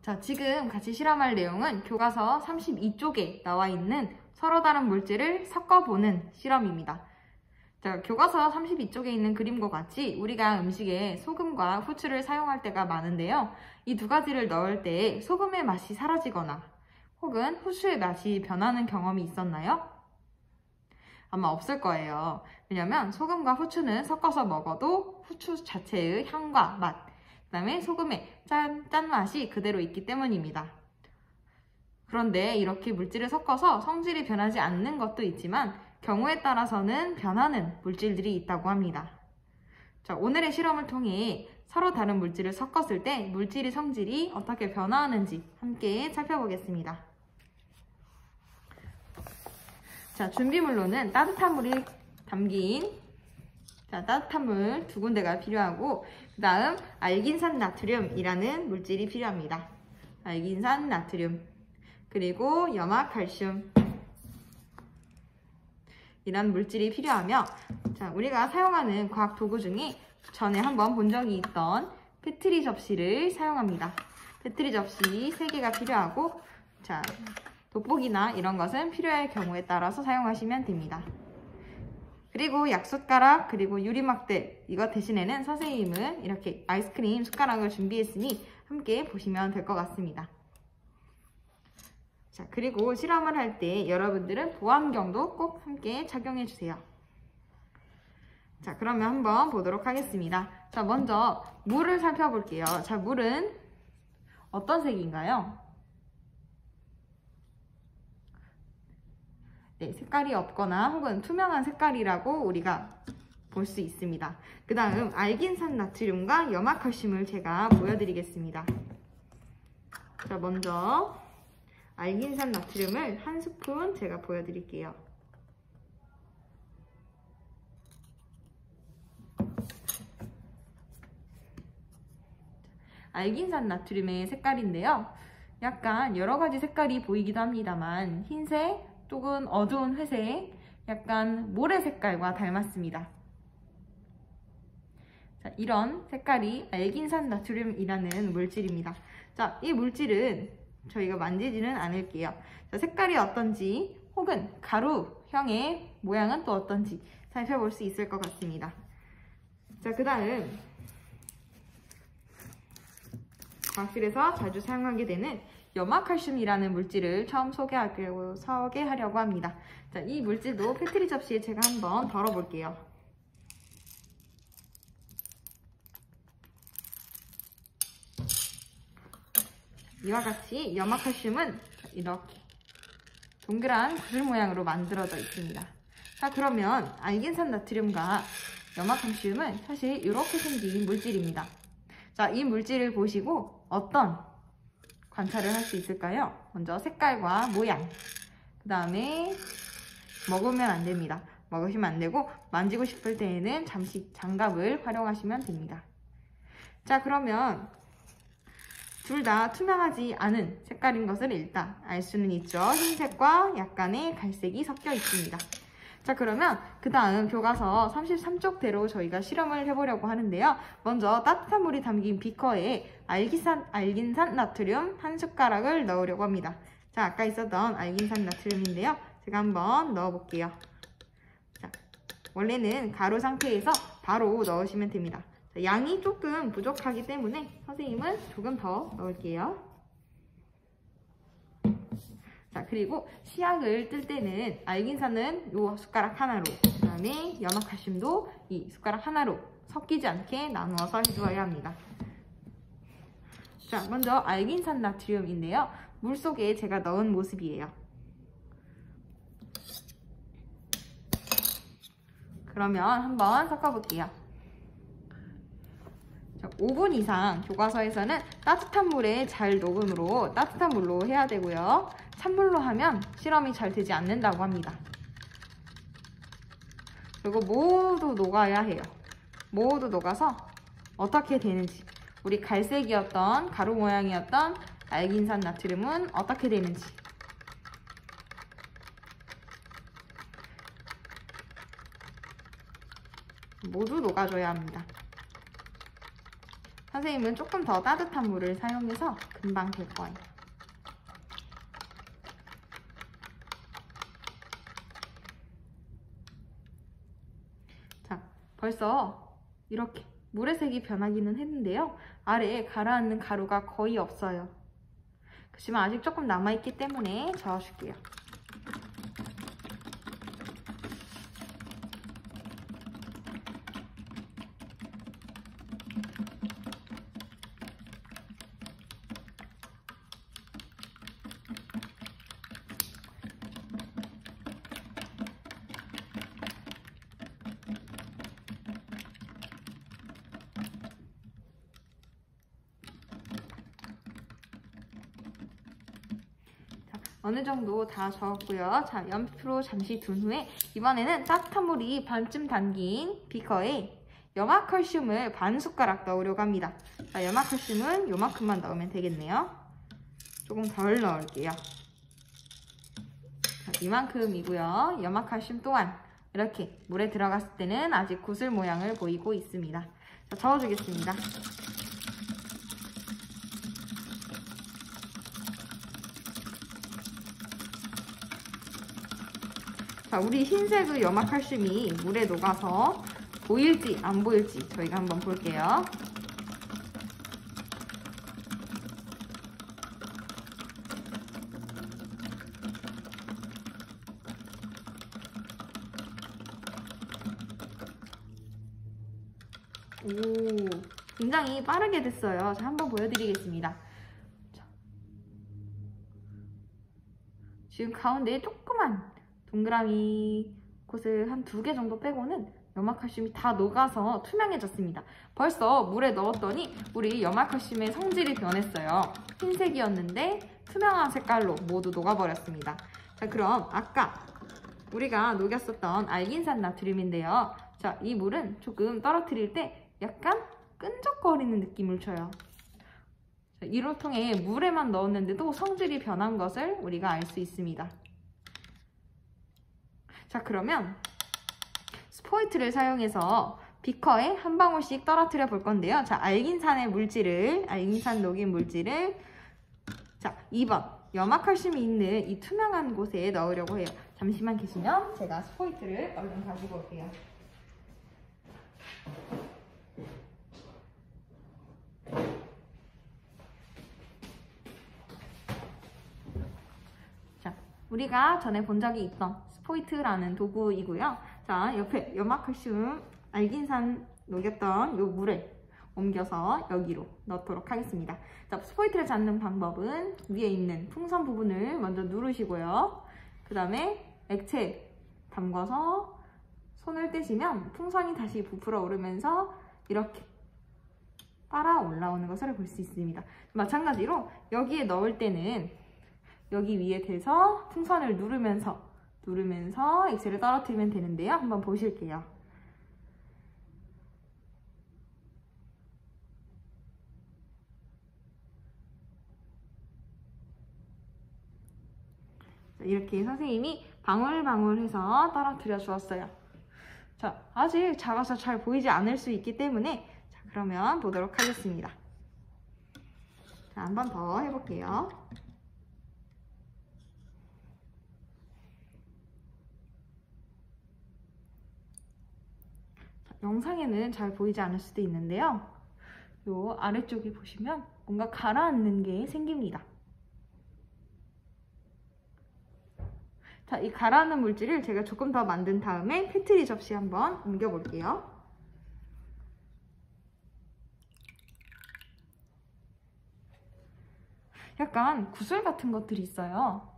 자, 지금 같이 실험할 내용은 교과서 32쪽에 나와 있는 서로 다른 물질을 섞어보는 실험입니다. 자, 교과서 32쪽에 있는 그림과 같이 우리가 음식에 소금과 후추를 사용할 때가 많은데요. 이 두 가지를 넣을 때 소금의 맛이 사라지거나 혹은 후추의 맛이 변하는 경험이 있었나요? 아마 없을 거예요. 왜냐면 소금과 후추는 섞어서 먹어도 후추 자체의 향과 맛, 그 다음에 소금의 짠맛이 그대로 있기 때문입니다. 그런데 이렇게 물질을 섞어서 성질이 변하지 않는 것도 있지만 경우에 따라서는 변하는 물질들이 있다고 합니다. 자, 오늘의 실험을 통해 서로 다른 물질을 섞었을 때 물질의 성질이 어떻게 변화하는지 함께 살펴보겠습니다. 자, 준비물로는 따뜻한 물이 담긴 따뜻한 물 두 군데가 필요하고, 그 다음 알긴산 나트륨이라는 물질이 필요합니다. 알긴산 나트륨, 그리고 염화칼슘 이런 물질이 필요하며, 자, 우리가 사용하는 과학 도구 중에 전에 한번 본 적이 있던 페트리 접시를 사용합니다. 페트리 접시 3개가 필요하고, 자, 돋보기나 이런 것은 필요할 경우에 따라서 사용하시면 됩니다. 그리고 약숟가락, 그리고 유리막대, 이것 대신에는 선생님은 이렇게 아이스크림 숟가락을 준비했으니 함께 보시면 될 것 같습니다. 자, 그리고 실험을 할 때 여러분들은 보안경도 꼭 함께 착용해 주세요. 자, 그러면 한번 보도록 하겠습니다. 자, 먼저 물을 살펴볼게요. 자, 물은 어떤 색인가요? 네, 색깔이 없거나 혹은 투명한 색깔이라고 우리가 볼 수 있습니다. 그 다음 알긴산 나트륨과 염화칼슘을 제가 보여드리겠습니다. 자, 먼저 알긴산 나트륨을 1스푼 제가 보여드릴게요. 알긴산 나트륨의 색깔인데요. 약간 여러 가지 색깔이 보이기도 합니다만 흰색, 조금 어두운 회색, 약간 모래 색깔과 닮았습니다. 자, 이런 색깔이 알긴산 나트륨이라는 물질입니다. 자, 이 물질은 저희가 만지지는 않을게요. 자, 색깔이 어떤지 혹은 가루형의 모양은 또 어떤지 살펴볼 수 있을 것 같습니다. 자, 그 다음 과학실에서 자주 사용하게 되는 염화칼슘이라는 물질을 처음 소개하려고 합니다. 자, 이 물질도 페트리 접시에 제가 한번 덜어볼게요. 이와 같이 염화칼슘은 이렇게 동그란 구슬 모양으로 만들어져 있습니다. 자, 그러면 알긴산 나트륨과 염화칼슘은 사실 이렇게 생긴 물질입니다. 자, 이 물질을 보시고 어떤 관찰을 할 수 있을까요? 먼저 색깔과 모양, 그 다음에 먹으면 안 됩니다. 먹으시면 안 되고 만지고 싶을 때에는 잠시 장갑을 활용하시면 됩니다. 자, 그러면 둘 다 투명하지 않은 색깔인 것을 일단 알 수는 있죠. 흰색과 약간의 갈색이 섞여 있습니다. 자, 그러면 그 다음 교과서 33쪽대로 저희가 실험을 해보려고 하는데요. 먼저 따뜻한 물이 담긴 비커에 알긴산 나트륨 1숟가락을 넣으려고 합니다. 자, 아까 있었던 알긴산 나트륨인데요. 제가 한번 넣어볼게요. 자, 원래는 가루 상태에서 바로 넣으시면 됩니다. 자, 양이 조금 부족하기 때문에 선생님은 조금 더 넣을게요. 자, 그리고 시약을 뜰 때는 알긴산은 이 숟가락 하나로, 그 다음에 염화칼슘도 이 숟가락 하나로 섞이지 않게 나누어서 해주어야 합니다. 자, 먼저 알긴산 나트륨인데요. 물속에 제가 넣은 모습이에요. 그러면 한번 섞어볼게요. 자, 5분 이상 교과서에서는 따뜻한 물에 잘 녹음으로 따뜻한 물로 해야 되고요. 찬물로 하면 실험이 잘 되지 않는다고 합니다. 그리고 모두 녹아야 해요. 모두 녹아서 어떻게 되는지, 우리 갈색이었던 가루 모양이었던 알긴산 나트륨은 어떻게 되는지 모두 녹아줘야 합니다. 선생님은 조금 더 따뜻한 물을 사용해서 금방 될 거예요. 자, 벌써 이렇게 물의 색이 변하기는 했는데요. 아래에 가라앉는 가루가 거의 없어요. 그렇지만 아직 조금 남아있기 때문에 저어줄게요. 어느 정도 다 저었고요. 자, 연필로 잠시 둔 후에 이번에는 따뜻한 물이 반쯤 담긴 비커에 염화칼슘을 반 숟가락 넣으려고 합니다. 자, 염화칼슘은 요만큼만 넣으면 되겠네요. 조금 덜 넣을게요. 자, 이만큼이고요. 염화칼슘 또한 이렇게 물에 들어갔을 때는 아직 구슬 모양을 보이고 있습니다. 자, 저어주겠습니다. 자, 우리 흰색의 염화칼슘이 물에 녹아서 보일지 안 보일지 저희가 한번 볼게요. 오, 굉장히 빠르게 됐어요. 자, 한번 보여드리겠습니다. 자, 지금 가운데에 조그만 동그라미 곳을 한 2개 정도 빼고는 염화칼슘이 다 녹아서 투명해졌습니다. 벌써 물에 넣었더니 우리 염화칼슘의 성질이 변했어요. 흰색이었는데 투명한 색깔로 모두 녹아버렸습니다. 자, 그럼 아까 우리가 녹였었던 알긴산 나트륨인데요. 자, 이 물은 조금 떨어뜨릴 때 약간 끈적거리는 느낌을 줘요. 자, 이를 통해 물에만 넣었는데도 성질이 변한 것을 우리가 알 수 있습니다. 자, 그러면 스포이트를 사용해서 비커에 한 방울씩 떨어뜨려 볼 건데요. 자, 알긴산 녹인 물질을 자, 2번 염화칼슘이 있는 이 투명한 곳에 넣으려고 해요. 잠시만 계시면 제가 스포이트를 얼른 가지고 올게요. 자, 우리가 전에 본 적이 있던 스포이트라는 도구이고요. 자, 옆에 염화칼슘 알긴산 녹였던 이 물에 옮겨서 여기로 넣도록 하겠습니다. 자, 스포이트를 잡는 방법은 위에 있는 풍선 부분을 먼저 누르시고요. 그 다음에 액체 담궈서 손을 떼시면 풍선이 다시 부풀어 오르면서 이렇게 빨아 올라오는 것을 볼 수 있습니다. 마찬가지로 여기에 넣을 때는 여기 위에 대서 풍선을 누르면서 액체를 떨어뜨리면 되는데요. 한번 보실게요. 이렇게 선생님이 방울방울해서 떨어뜨려 주었어요. 자, 아직 작아서 잘 보이지 않을 수 있기 때문에 자, 그러면 보도록 하겠습니다. 자, 한 번 더 해볼게요. 영상에는 잘 보이지 않을 수도 있는데요. 요 아래쪽에 보시면 뭔가 가라앉는 게 생깁니다. 자, 이 가라앉는 물질을 제가 조금 더 만든 다음에 페트리 접시 한번 옮겨 볼게요. 약간 구슬 같은 것들이 있어요.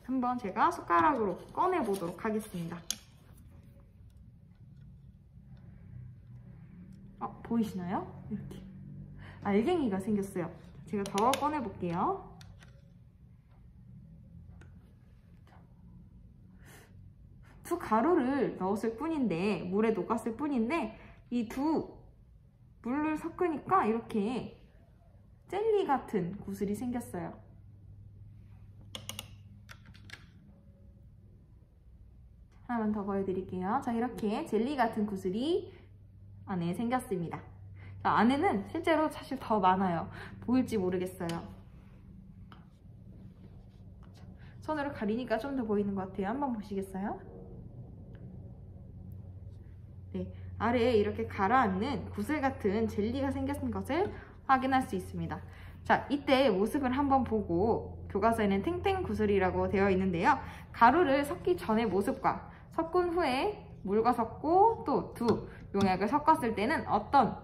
한번 제가 숟가락으로 꺼내 보도록 하겠습니다. 보이시나요? 이렇게 알갱이가 생겼어요. 제가 더 꺼내 볼게요. 두 가루를 넣었을 뿐인데, 물에 녹았을 뿐인데, 이 두 물을 섞으니까 이렇게 젤리 같은 구슬이 생겼어요. 하나만 더 보여드릴게요. 자, 이렇게 젤리 같은 구슬이 안에 생겼습니다. 안에는 실제로 사실 더 많아요. 보일지 모르겠어요. 손으로 가리니까 좀 더 보이는 것 같아요. 한번 보시겠어요? 네, 아래에 이렇게 가라앉는 구슬 같은 젤리가 생겼는 것을 확인할 수 있습니다. 자, 이때 모습을 한번 보고 교과서에는 탱탱 구슬이라고 되어 있는데요. 가루를 섞기 전의 모습과 섞은 후에 물과 섞고 또 두 용액을 섞었을 때는 어떤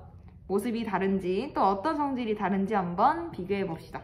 모습이 다른지 또 어떤 성질이 다른지 한번 비교해 봅시다.